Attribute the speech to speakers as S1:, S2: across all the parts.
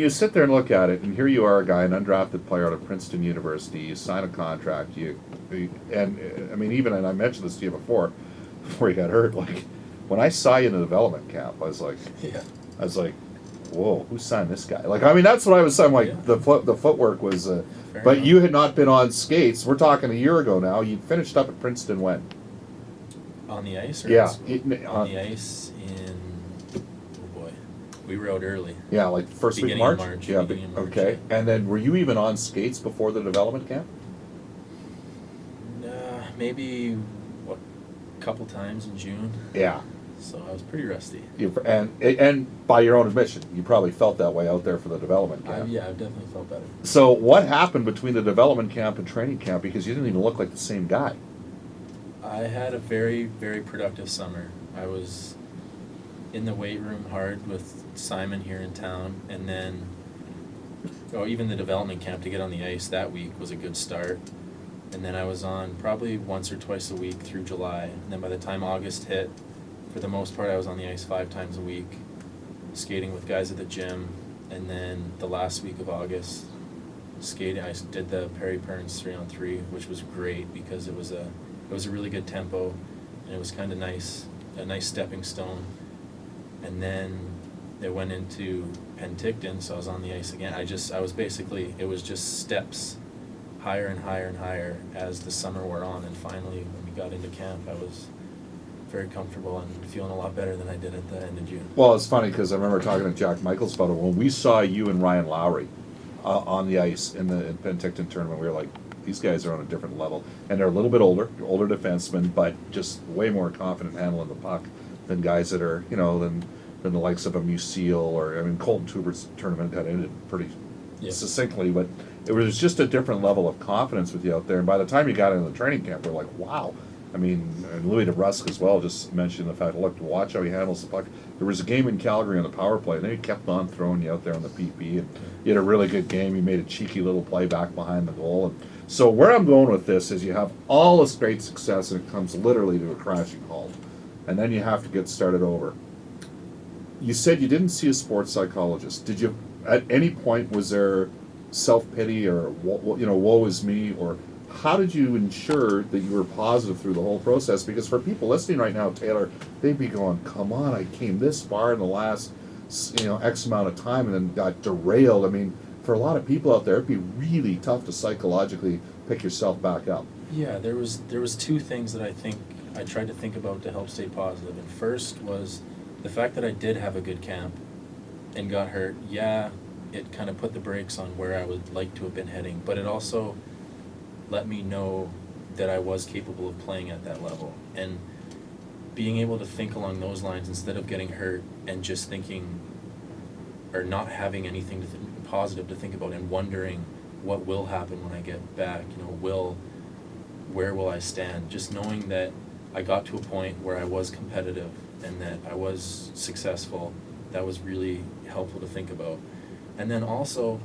S1: You sit there and look at it, and here you are, a guy, an undrafted player out of Princeton University. You sign a contract. And I mean, even, and I mentioned this to you before you got hurt. Like when I saw you in the development camp,
S2: Yeah.
S1: I was like, whoa, who signed this guy? Like, I mean, that's what I was saying. Like
S2: Yeah.
S1: the footwork was,
S2: Fair
S1: but
S2: enough.
S1: you had not been on skates. We're talking a year ago now. You finished up at Princeton when?
S2: On the ice? Or
S1: Yeah,
S2: on the ice in, oh boy, we were out early.
S1: yeah, like first week
S2: Beginning
S1: of
S2: of
S1: March.
S2: March,
S1: Yeah,
S2: beginning of March,
S1: okay.
S2: yeah.
S1: And then were you even on skates before the development camp?
S2: Maybe, what, couple times in June.
S1: Yeah.
S2: So I was pretty rusty.
S1: And by your own admission, you probably felt that way out there for the development camp.
S2: Yeah, I've definitely felt better.
S1: So what happened between the development camp and training camp? Because you didn't even look like the same guy.
S2: I had a very, very productive summer. I was in the weight room hard with Simon here in town, and then, even the development camp to get on the ice that week was a good start. And then I was on probably once or twice a week through July. And then by the time August hit, for the most part, I was on the ice 5 times a week, skating with guys at the gym. And then the last week of August, skating, I did the Perry Perns 3-on-3, which was great because it was a really good tempo, and it was kind of nice, a nice stepping stone. And then it went into Penticton, so I was on the ice again. It was just steps higher and higher and higher as the summer wore on, and finally when we got into camp I was very comfortable and feeling a lot better than I did at the end of June.
S1: Well, it's funny because I remember talking to Jack Michaels about it. When we saw you and Ryan Lowry on the ice in the Penticton tournament, we were like, these guys are on a different level. And they're a little bit older defensemen, but just way more confident handling the puck than guys that are, than the likes of a Musil or, I mean, Colton Tuber's tournament got ended pretty succinctly, but it was just a different level of confidence with you out there. And by the time you got into the training camp, we're like, wow. I mean, and Louis DeBrusque as well just mentioned the fact, look, watch how he handles the puck. There was a game in Calgary on the power play, and then he kept on throwing you out there on the PP, and you had a really good game. You made a cheeky little play back behind the goal. And so where I'm going with this is you have all this great success, and it comes literally to a crashing halt. And then you have to get started over. You said you didn't see a sports psychologist. Did you, at any point, was there self-pity or, woe is me, or how did you ensure that you were positive through the whole process? Because for people listening right now, Taylor, they'd be going, come on, I came this far in the last, X amount of time and then got derailed. I mean, for a lot of people out there, it'd be really tough to psychologically pick yourself back up.
S2: Yeah, there was 2 things that I think I tried to think about to help stay positive. And first was the fact that I did have a good camp and got hurt. Yeah, it kind of put the brakes on where I would like to have been heading, but it also let me know that I was capable of playing at that level. And being able to think along those lines instead of getting hurt and just thinking or not having anything positive to think about and wondering what will happen when I get back, where will I stand? Just knowing that I got to a point where I was competitive and that I was successful, that was really helpful to think about. And then also,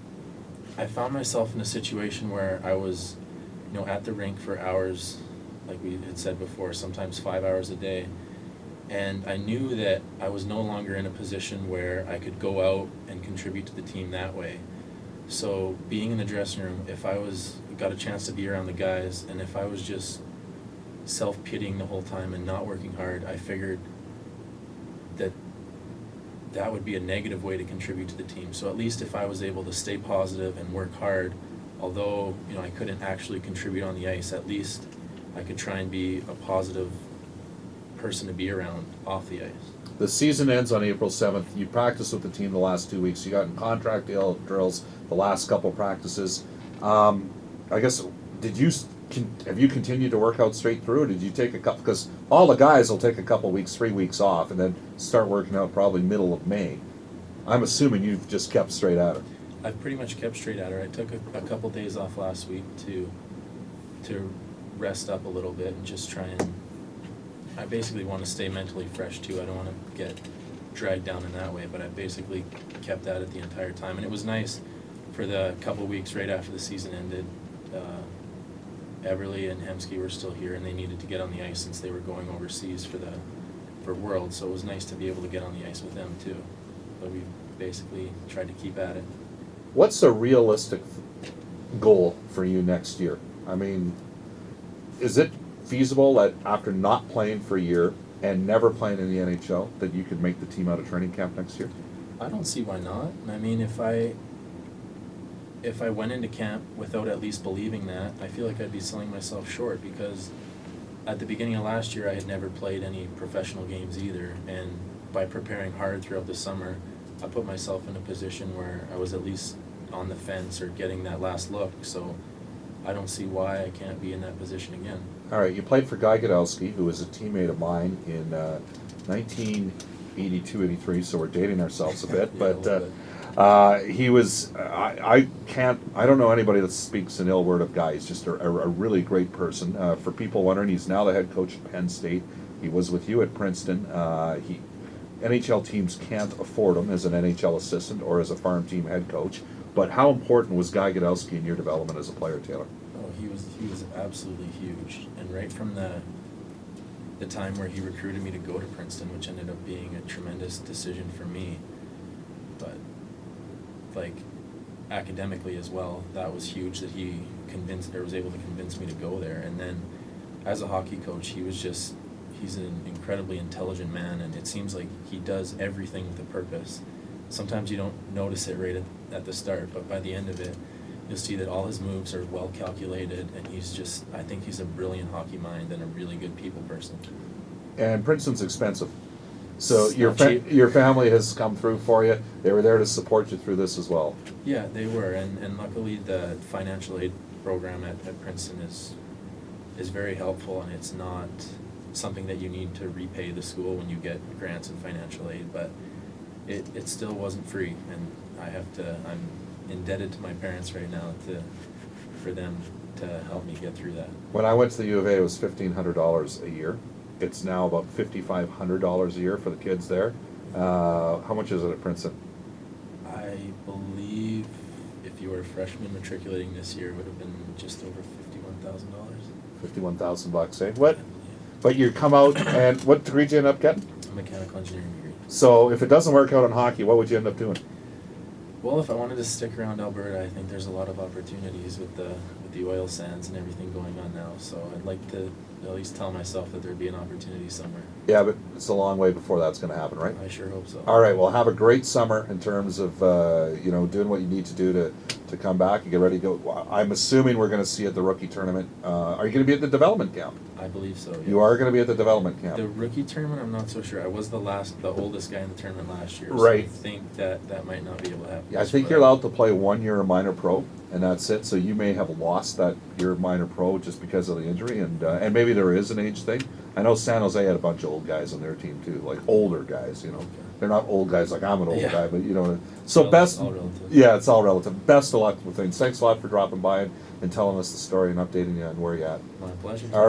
S2: I found myself in a situation where I was, at the rink for hours, like we had said before, sometimes 5 hours a day. And I knew that I was no longer in a position where I could go out and contribute to the team that way. So being in the dressing room, if I got a chance to be around the guys, and if I was just self-pitying the whole time and not working hard, I figured that would be a negative way to contribute to the team. So at least if I was able to stay positive and work hard, although I couldn't actually contribute on the ice, at least I could try and be a positive person to be around off the ice.
S1: The season ends on April 7th. You practiced with the team the last 2 weeks. You got in contract drills the last couple practices. I guess, have you continued to work out straight through, or did you take a couple, because all the guys will take a couple weeks, 3 weeks off, and then start working out probably middle of May. I'm assuming you've just kept straight at it.
S2: I've pretty much kept straight at her. I took a couple days off last week to rest up a little bit and just try and, I basically want to stay mentally fresh too. I don't want to get dragged down in that way, but I basically kept at it the entire time. And it was nice for the couple weeks right after the season ended. Everly and Hemsky were still here, and they needed to get on the ice since they were going overseas for Worlds. So it was nice to be able to get on the ice with them too. But we basically tried to keep at it.
S1: What's a realistic goal for you next year? I mean, is it feasible that after not playing for a year and never playing in the NHL, that you could make the team out of training camp next year?
S2: I don't see why not. I mean, if I went into camp without at least believing that, I feel like I'd be selling myself short, because at the beginning of last year I had never played any professional games either, and by preparing hard throughout the summer, I put myself in a position where I was at least on the fence or getting that last look, so I don't see why I can't be in that position again.
S1: All right, you played for Guy Godowski, who was a teammate of mine in 1982, 83, so we're dating ourselves a bit,
S2: Yeah,
S1: but
S2: a little bit.
S1: he was, I don't know anybody that speaks an ill word of Guy. He's just a really great person. For people wondering, he's now the head coach at Penn State. He was with you at Princeton. NHL teams can't afford him as an NHL assistant or as a farm team head coach. But how important was Guy Godowski in your development as a player, Taylor?
S2: Oh, he was absolutely huge, and right from the time where he recruited me to go to Princeton, which ended up being a tremendous decision for me, but like academically as well, that was huge that he was able to convince me to go there. And then as a hockey coach, he's an incredibly intelligent man, and it seems like he does everything with a purpose. Sometimes you don't notice it right at the start, but by the end of it, you'll see that all his moves are well calculated, and I think he's a brilliant hockey mind and a really good people person.
S1: And Princeton's expensive. So
S2: It's not cheap.
S1: your family has come through for you. They were there to support you through this as well.
S2: Yeah, they were, and luckily the financial aid program at Princeton is very helpful, and it's not something that you need to repay the school when you get grants and financial aid, but it still wasn't free, and I'm indebted to my parents right now for them to help me get through that.
S1: When I went to the U of A, it was $1,500 a year. It's now about $5,500 a year for the kids there. How much is it at Princeton?
S2: I believe if you were a freshman matriculating this year, it would have been just over $51,000.
S1: $51,000, eh? What? But you come out, and what degree did you end up getting?
S2: A mechanical engineering degree.
S1: So if it doesn't work out in hockey, what would you end up doing?
S2: Well, if I wanted to stick around Alberta, I think there's a lot of opportunities with the oil sands and everything going on now. So I'd like to at least tell myself that there'd be an opportunity somewhere.
S1: Yeah, but it's a long way before that's going to happen, right?
S2: I sure hope so.
S1: All right, well, have a great summer in terms of doing what you need to do to come back and get ready to go. I'm assuming we're going to see you at the rookie tournament. Are you going to be at the development camp?
S2: I believe so. Yes.
S1: You are going to be at the development camp.
S2: The rookie tournament, I'm not so sure. I was the oldest guy in the tournament last year. So
S1: Right.
S2: I think that might not be able to happen.
S1: Yeah, I think you're allowed to play 1 year of minor pro, and that's it. So you may have lost that year of minor pro just because of the injury, and maybe there is an age thing. I know San Jose had a bunch of old guys on their team too, like older guys.
S2: Okay.
S1: They're not old guys like I'm an old
S2: Yeah.
S1: guy, but So
S2: Well,
S1: best.
S2: it's all relative.
S1: Yeah, it's all relative. Best of luck with things. Thanks a lot for dropping by and telling us the story and updating you on where you're at.
S2: My pleasure.
S1: All